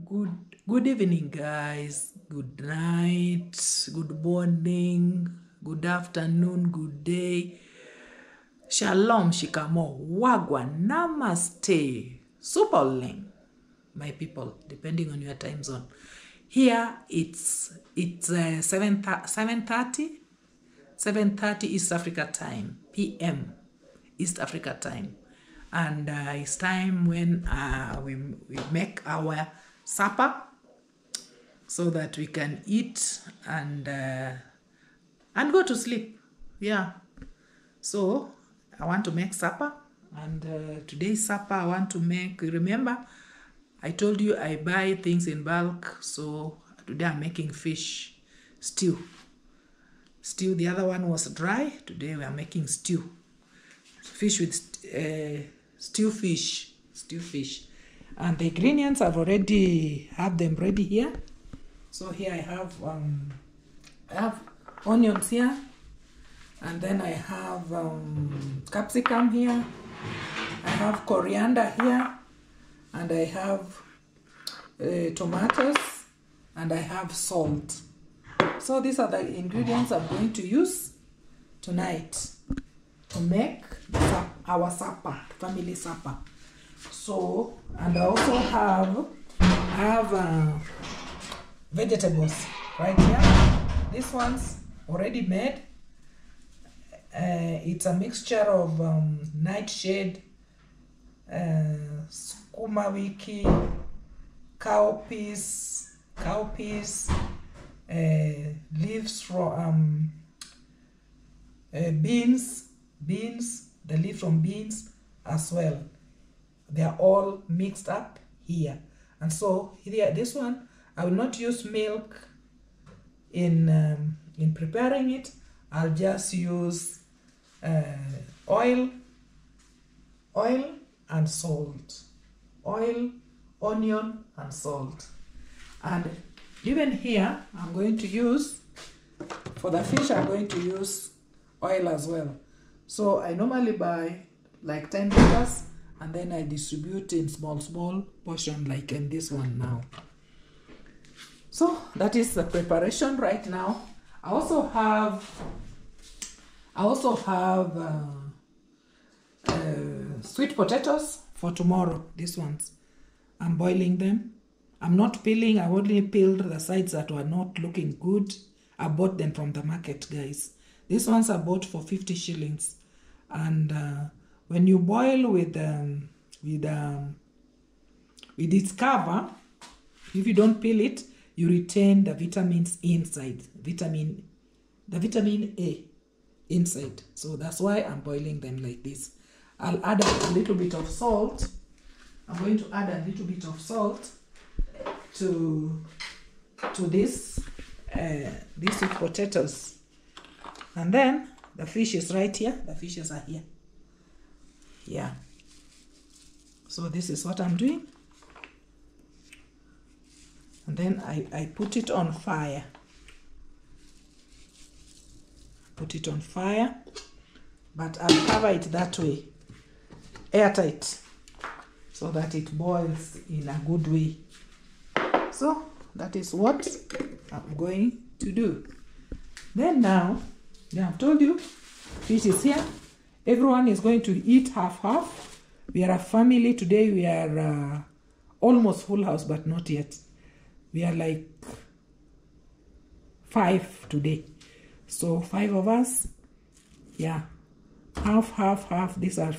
Good evening, guys. Good night, good morning, good afternoon, good day. Shalom, shikamo, wagwa, namaste, superling, my people, depending on your time zone. Here it's 7:30 East Africa time, PM East Africa time. And it's time when we make our supper so that we can eat and go to sleep. Yeah. So I want to make supper, and today's supper I want to make. Remember, I told you I buy things in bulk, so today I'm making fish stew. The other one was dry. Today we are making stew. Fish with stew fish. And the ingredients I've already have them ready here. So here I have onions here, and then I have capsicum here. I have coriander here, and I have tomatoes, and I have salt. So these are the ingredients I'm going to use tonight to make our supper, family supper. So, and I also have vegetables right here. This one's already made. It's a mixture of nightshade, sukuma wiki, cowpeas, leaves from beans, the leaf from beans as well. They are all mixed up here. And so here, this one, I will not use milk in preparing it. I'll just use oil and salt. Oil, onion, and salt. And even here, I'm going to use, for the fish, I'm going to use oil as well. So I normally buy like 10 liters, and then I distribute in small portion, like in this one now. So that is the preparation right now. I also have sweet potatoes for tomorrow. These ones, I'm boiling them. I'm not peeling. I only peeled the sides that were not looking good. I bought them from the market, guys. These ones are bought for 50 shillings. And when you boil with its cover, if you don't peel it, you retain the vitamins inside. The vitamin A inside. So that's why I'm boiling them like this. I'll add a little bit of salt. I'm going to add a little bit of salt to these sweet potatoes. And then the fish is right here. The fishes are here. Yeah. So this is what I'm doing. And then I put it on fire. Put it on fire. But I'll cover it that way. Airtight. So that it boils in a good way. So that is what I'm going to do. Then now, I've told you, fish is here. Everyone is going to eat half. We are a family today. We are almost full house, but not yet. We are like 5 today. So 5 of us. Yeah. Half. These are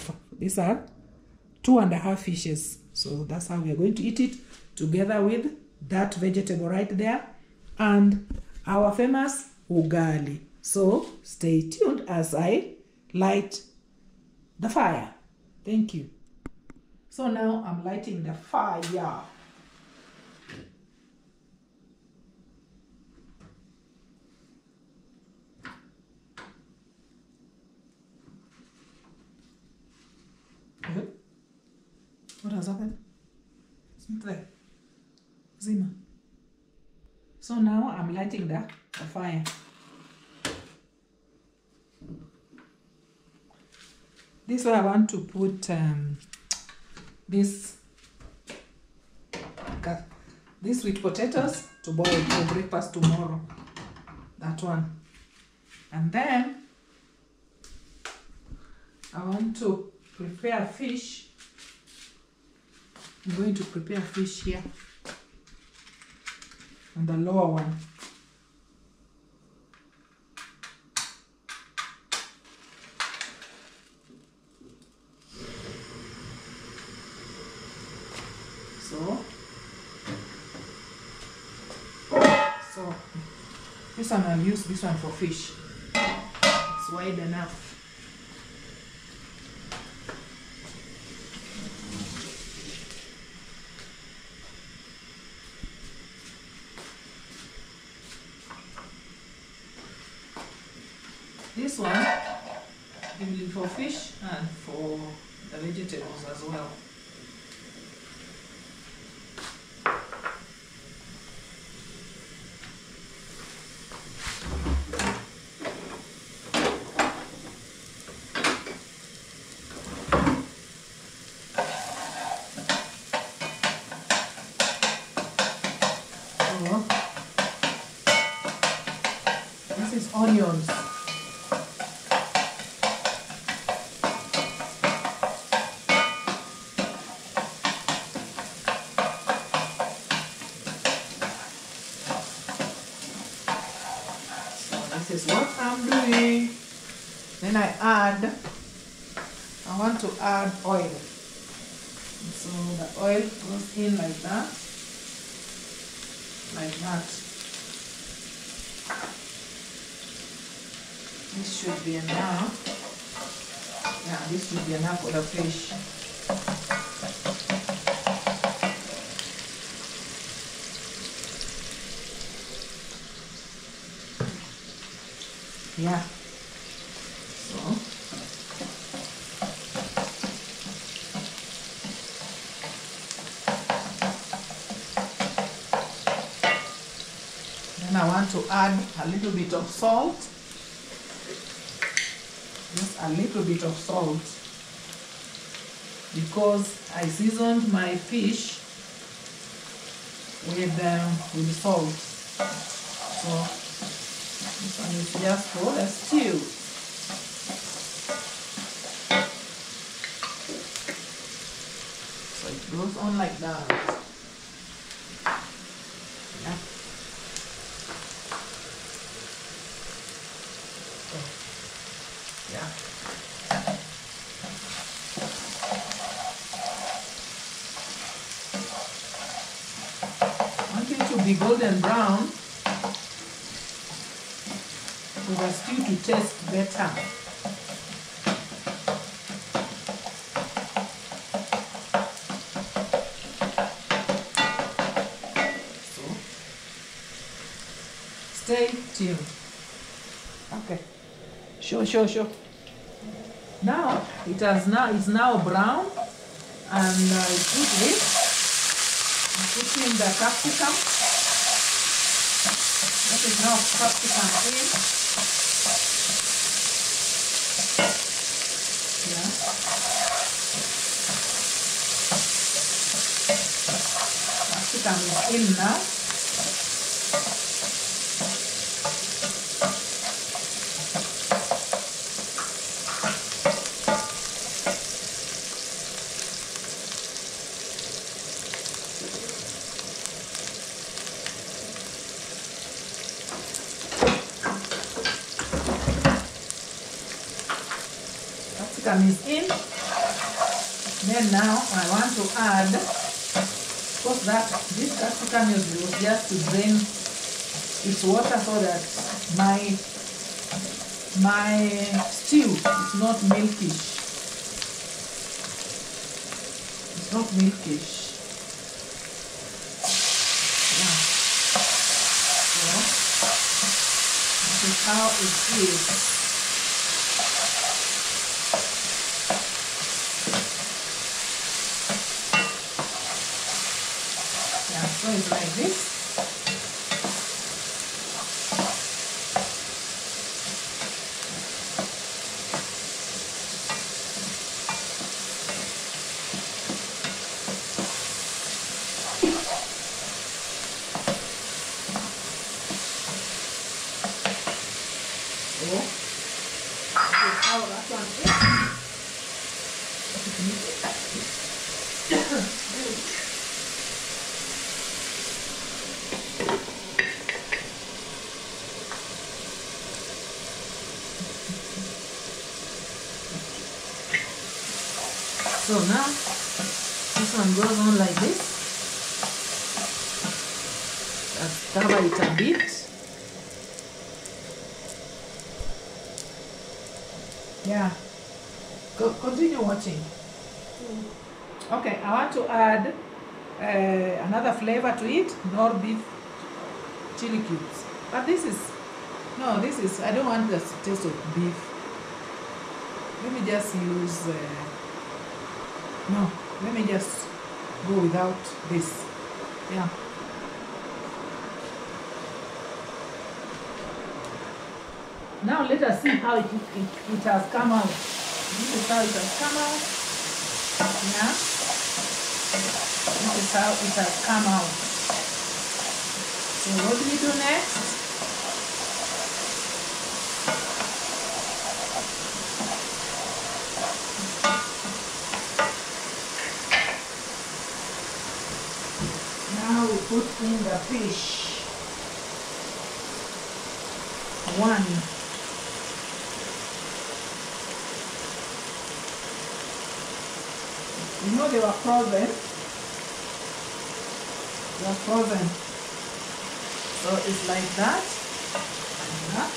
2.5 fishes. So that's how we are going to eat it, together with that vegetable right there and our famous ugali. So stay tuned as I light the fire. Thank you. So now I'm lighting the fire. Good. What has happened? It's not there. Zima. So now I'm lighting the fire. This is where I want to put this these sweet potatoes to boil for breakfast tomorrow. That one. And then I want to prepare fish. I'm going to prepare fish here on the lower one. So this one, I'll use this one for fish. It's wide enough. This one will be for fish and for the vegetables as well. This is onions. This is what I'm doing. Then I want to add oil. So the oil goes in like that. Like that. This should be enough. Yeah, this should be enough for the fish. Yeah. So then I want to add a little bit of salt. Just a little bit of salt, because I seasoned my fish with salt. So this one is just for the stew. So it goes on like that. Yeah. Yeah. I want it to be golden brown for the stew to taste better. So stay tuned. Okay. Sure. Now it's now brown, and I put this. I put in the capsicum. That is now capsicum in. Yeah. Capsicum is in now. Capsicum is in. Then now I want to add, because this capsicum was just to drain its water so that my stew is not milkish. It's not milkish. Yeah. So this is how it is. So it's like this. So now this one goes on like this. Let's cover it a bit. Yeah. Continue watching. Okay, I want to add another flavor to it, nor beef chili cubes. But this is, no, this is, I don't want the taste of beef. Let me just use, no, let me just go without this. Yeah. Now let us see how it has come out. This is how it has come out. Yeah. This is how it has come out. So what do we do next? Now we put in the fish. One. You know they were frozen. They are frozen. So it's like that. Like that.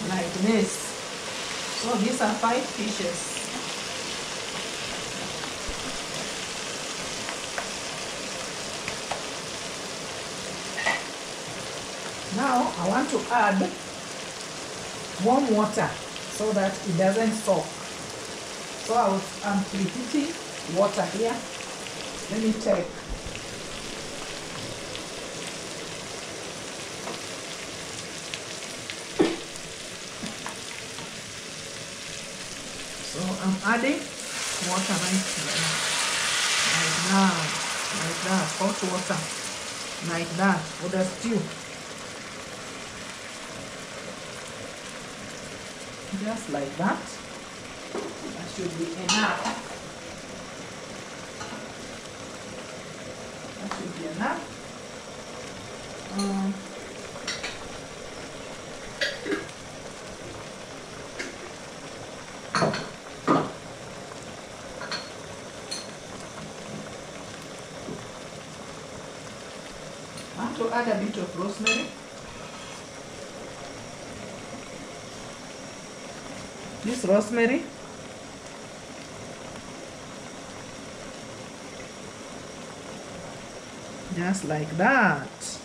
Like this. So these are 5 fishes. Now I want to add warm water so that it doesn't soak. So I'm preheating water here. Let me check. So I'm adding water right here. Like that, hot water, like that, for the stew. Just like that. That should be enough. That should be enough. I want to add a bit of rosemary. This rosemary. Just like that.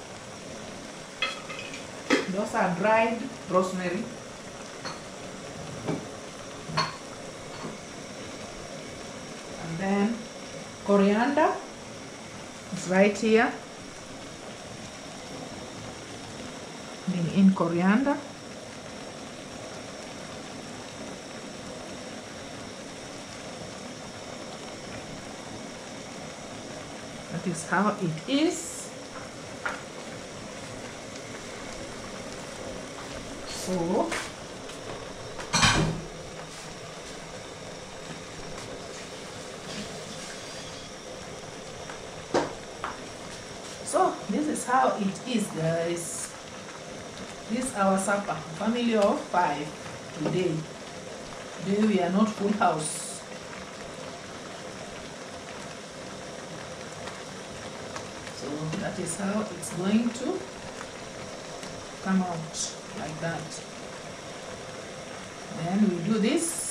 Those are dried rosemary. And then coriander is right here. Bring in coriander. That is how it is. So this is how it is, guys. This is our supper. Family of 5 today. Today we are not full house. That is how it's going to come out, like that. Then we do this.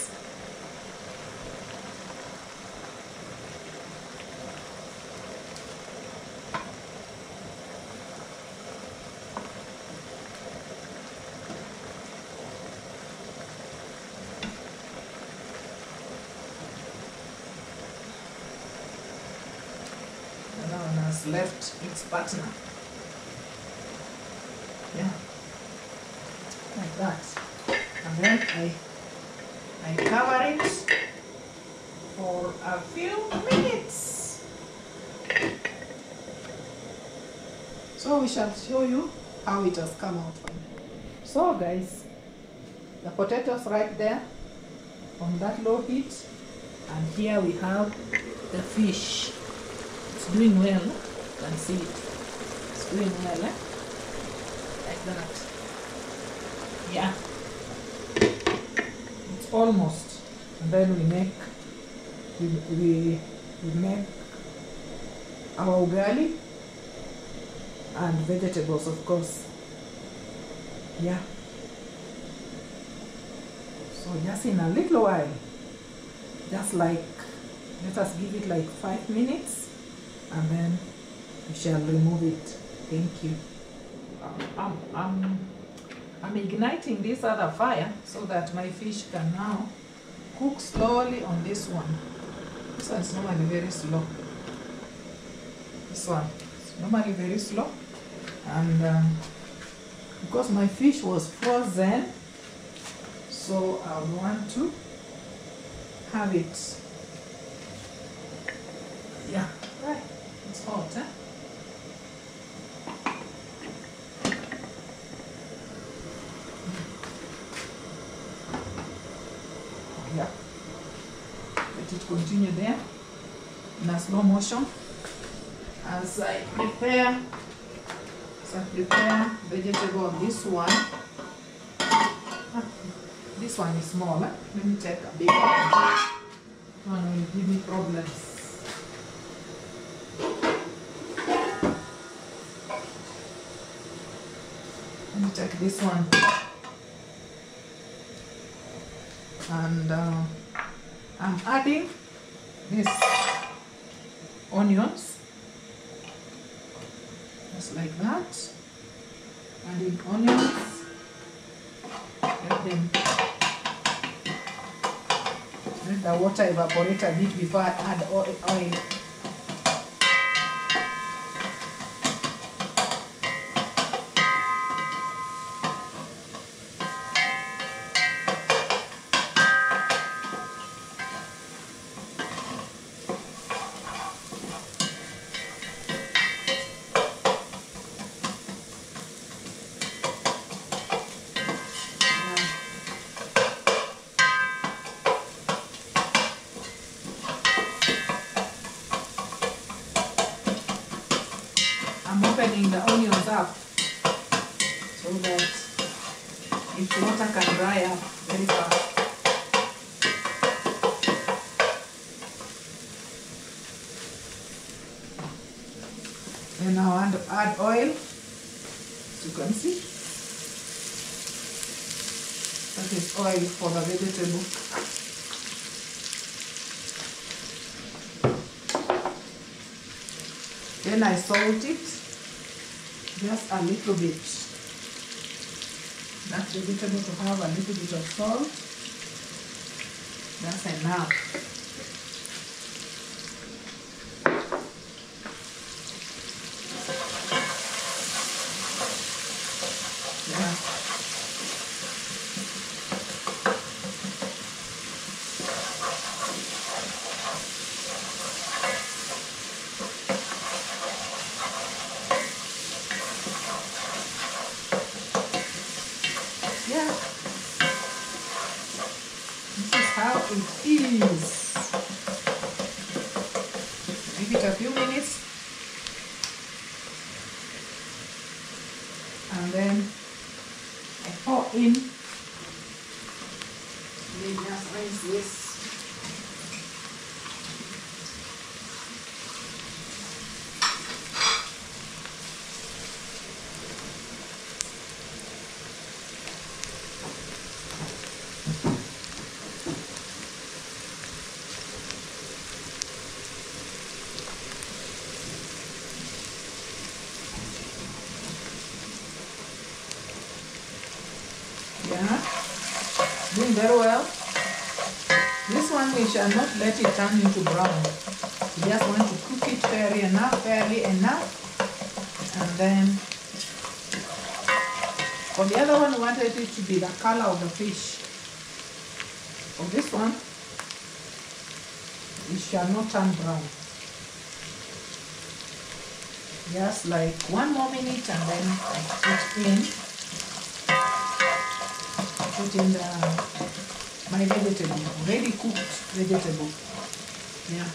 Has left its partner. Yeah, like that. And then I cover it for a few minutes. So we shall show you how it has come out. So guys, the potatoes right there on that low heat, and here we have the fish. It's doing well. You can see it. It's doing well, like that. Yeah. It's almost. And then we make our ugali and vegetables, of course. Yeah. So just in a little while, just like, let us give it like 5 minutes, and then we shall remove it. Thank you. I'm igniting this other fire so that my fish can now cook slowly on this one. This one is normally very slow. This one is normally very slow, and because my fish was frozen, so I want to have it. Yeah, right. It's hot, huh? Yeah. Let it continue there in a slow motion as I prepare vegetable on this one. This one is small. Let me take a bigger one. One will give me problems. Let me take this one. And I'm adding this onions, just like that. Adding onions. Let the water evaporate a bit before I add oil. I'm opening the onions up so that its water can dry up very fast. And now add oil, as you can see. That is oil for the vegetable. Then I salt it just a little bit. That vegetable to have a little bit of salt. That's enough. Yeah. Yeah, this is how it is. Give it a few minutes, and then I pour in. Let me just rinse this. Yeah, doing very well. This one we shall not let it turn into brown. We just want to cook it fairly enough. And then for the other one, we wanted it to be the color of the fish. For this one, it shall not turn brown. Just like 1 more minute, and then I put in my vegetable, already cooked vegetable. Yeah.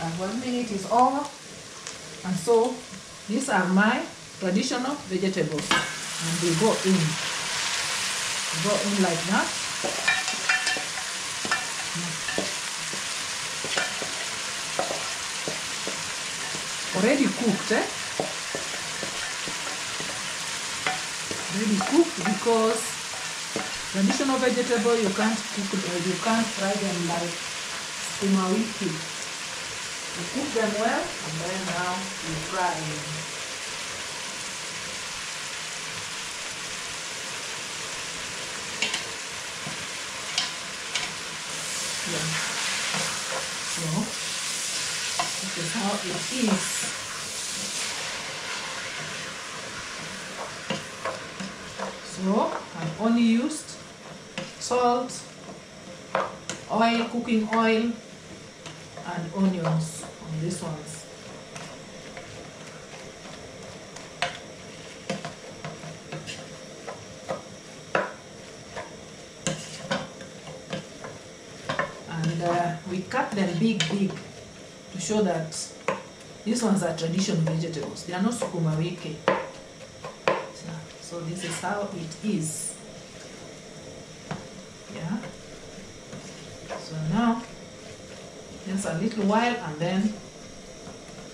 And 1 minute is over, and so these are my traditional vegetables, and they go in. Go in like that. Already cooked, Already cooked, because traditional vegetable you can't cook, you can't fry them like sukuma wiki. You cook them well, and then now you fry them. Yeah. So this is how it is. So I've only used salt, oil, cooking oil, and onions on these ones. And we cut them big to show that these ones are traditional vegetables. They are not sukuma wiki. So this is how it is. Yeah. So now, just a little while, and then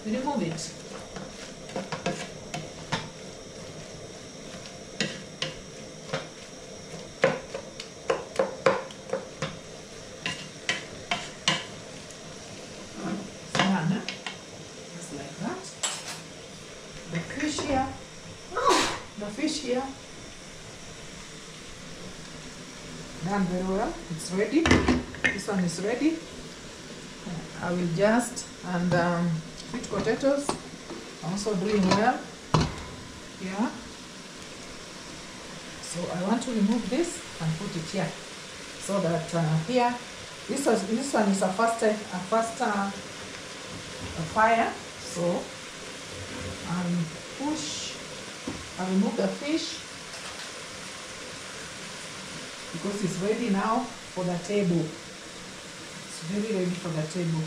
we remove it. Just like that. The fish here, done very well. It's ready. This one is ready. I will just, and sweet potatoes also doing well. Yeah. So I want to remove this and put it here, so that here, this one is a faster fire. So I remove the fish, because it's ready now for the table. It's very ready for the table.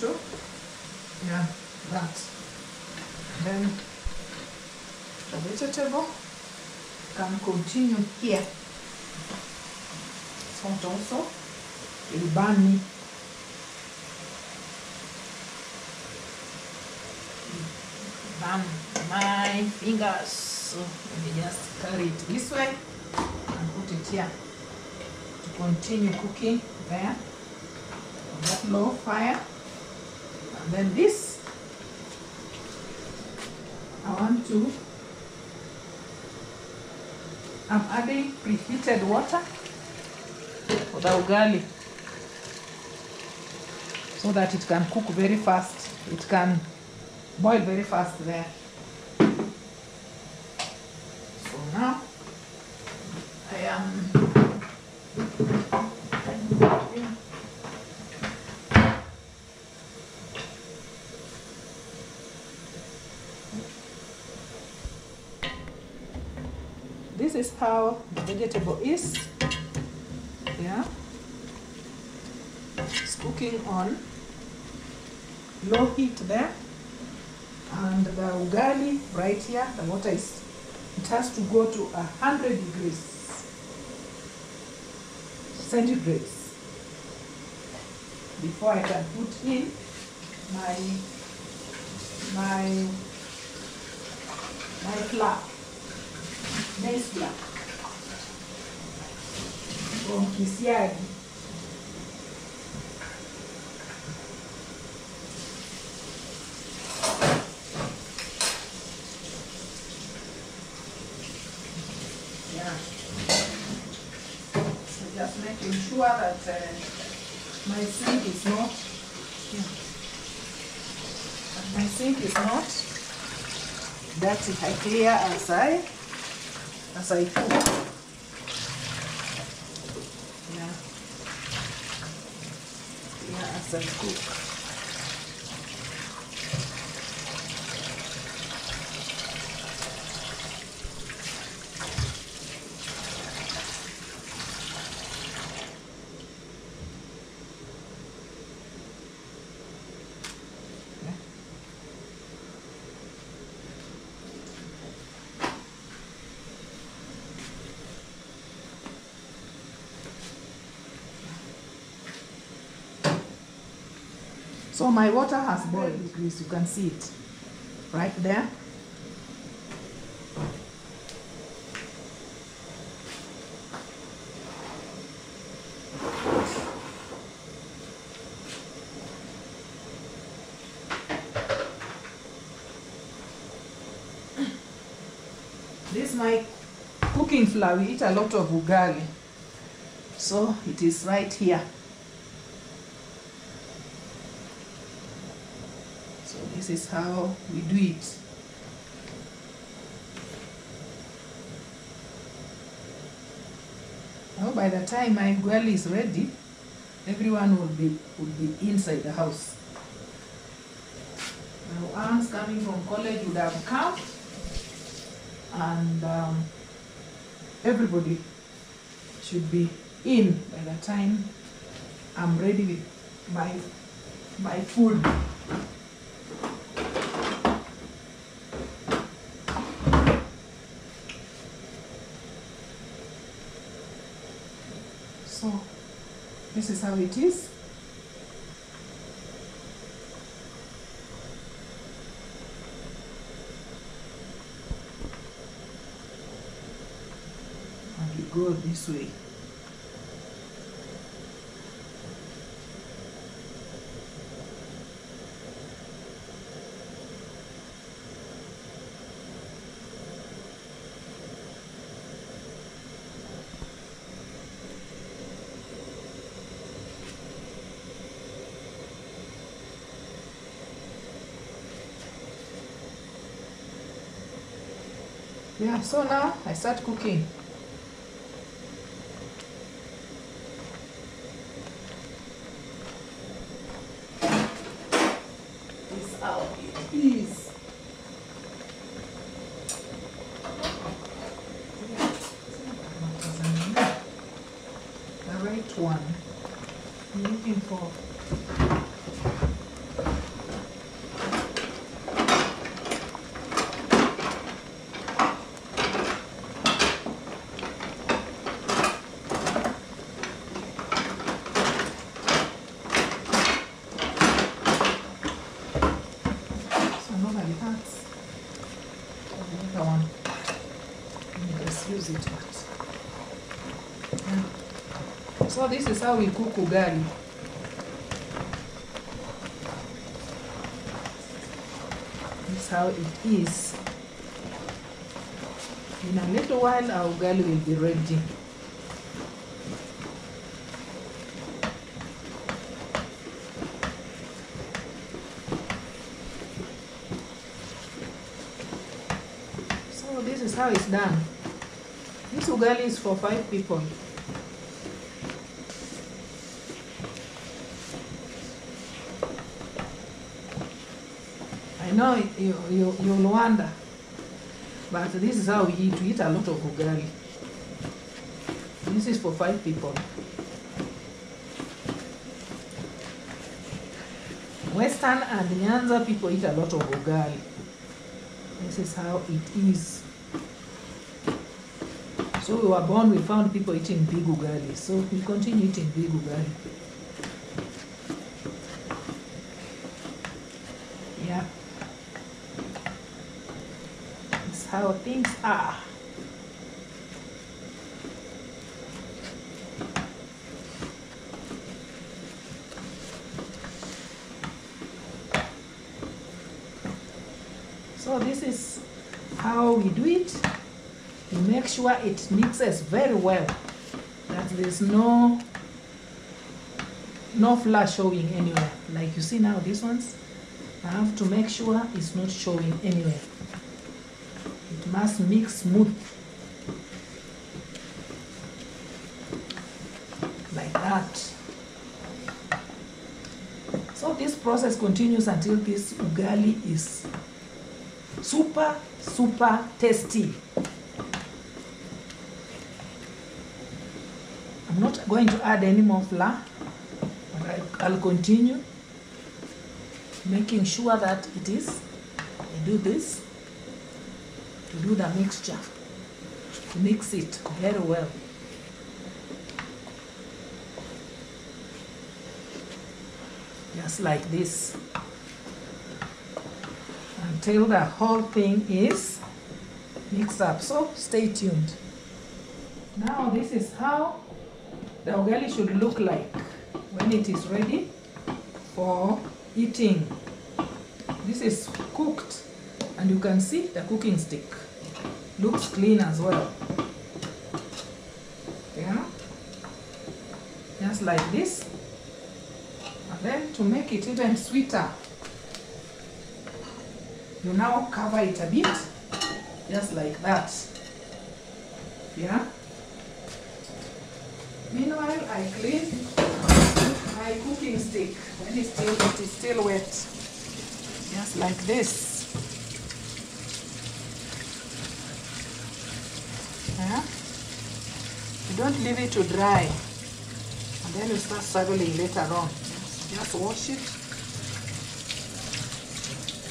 To, yeah, that. Then the vegetable can continue here. It's hot also. It will burn me. Burn my fingers. So let me just carry it this way and put it here to continue cooking there on that low fire. And then this, I'm adding preheated water for the ugali, so that it can cook very fast. It can boil very fast there. So now I am this is how the vegetable is. Yeah, it's cooking on low heat there, and the ugali right here, the water is, it has to go to 100 degrees centigrade before I can put in my flour, maize flour from Kisiagi. just making sure that my sink is not, my sink is not dirty. I clear as I cook. Yeah, clear as I cook. So my water has boiled degrees, you can see it right there. This is my cooking flour. We eat a lot of ugali, so it is right here. So this is how we do it. Now by the time my ugali is ready, everyone will be inside the house. Now Anne's coming from college would have come, and everybody should be in by the time I'm ready with my food. So this is how it is. And we go this way. Yeah, so now I start cooking. This is how it is. The right one. I'm looking for. Use it. Yeah. So this is how we cook ugali. This is how it is. In a little while our ugali will be ready. So this is how it's done. This ugali is for 5 people. I know you'll wonder, but this is how we eat. We eat a lot of ugali. This is for 5 people. Western and Nyanza people eat a lot of ugali. This is how it is. So we were born, we found people eating big ugali. So we continue eating big ugali. Yeah. That's how things are. So this is how we do it. We make sure it mixes very well. that there's no flour showing anywhere. Like you see now, these ones, I have to make sure it's not showing anywhere. It must mix smooth. Like that. So this process continues until this ugali is super tasty. I'm not going to add any more flour, but I'll continue making sure that it is. I do this to do the mixture, to mix it very well. Just like this, until the whole thing is mixed up. So stay tuned. Now this is how the ugali should look like when it is ready for eating. This is cooked, and you can see the cooking stick looks clean as well. Yeah, just like this. And then to make it even sweeter, you now cover it a bit, just like that. Yeah. Meanwhile, I clean my cooking stick when it is still wet, just like this. Yeah. You don't leave it to dry, and then you start struggling later on. Just wash it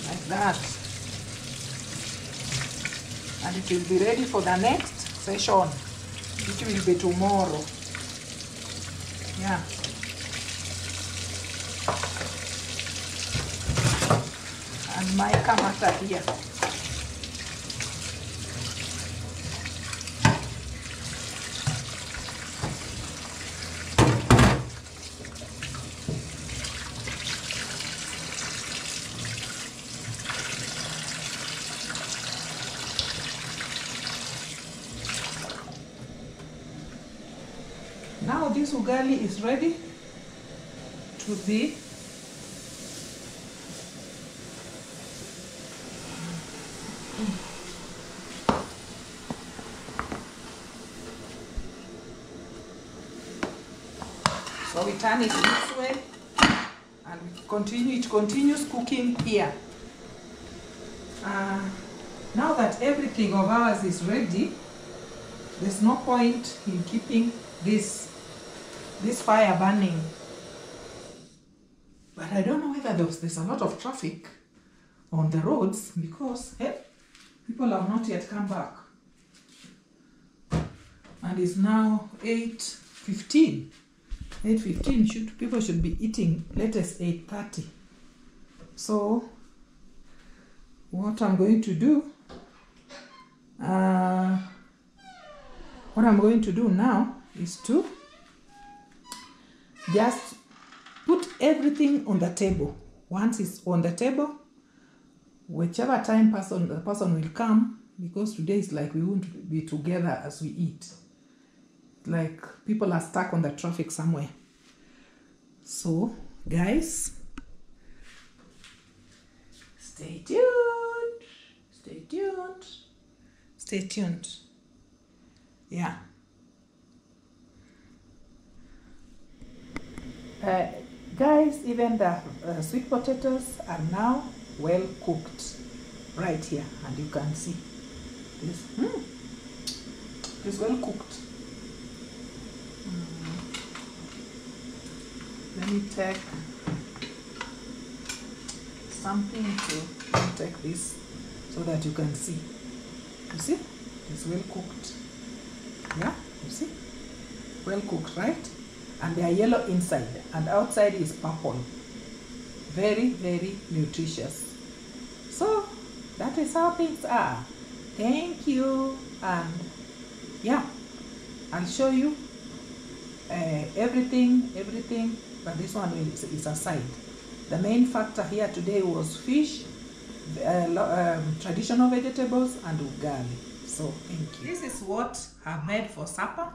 like that, and it will be ready for the next session, which will be tomorrow. Yeah. And my kamata here. Now this ugali is ready to be so we turn it this way and it continues cooking here. Now that everything of ours is ready, there's no point in keeping this fire burning. But I don't know whether there's a lot of traffic on the roads, because people have not yet come back. And it's now 8:15. 8:15, people should be eating latest 8:30. So what I'm going to do, now is to just put everything on the table. Once it's on the table, whichever time the person will come, because today is like we won't be together as we eat. Like people are stuck on the traffic somewhere. So guys, stay tuned. Stay tuned. Stay tuned. Yeah. Guys, even the sweet potatoes are now well cooked right here, and you can see this. It's well cooked. Let me take something to take this so that you can see. You see? It's well cooked. Yeah, you see? Well cooked, right? And they are yellow inside, and outside is purple. Very, very nutritious. So that is how things are. Thank you. And yeah, I'll show you everything, but this one is aside. The main factor here today was fish, traditional vegetables, and ugali. So thank you. This is what I made for supper.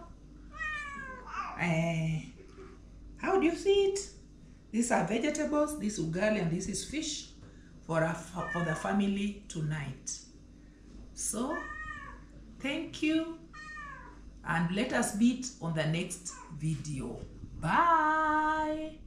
How do you see it? These are vegetables, this ugali, and this is fish for the family tonight. So, thank you, and let us meet on the next video. Bye.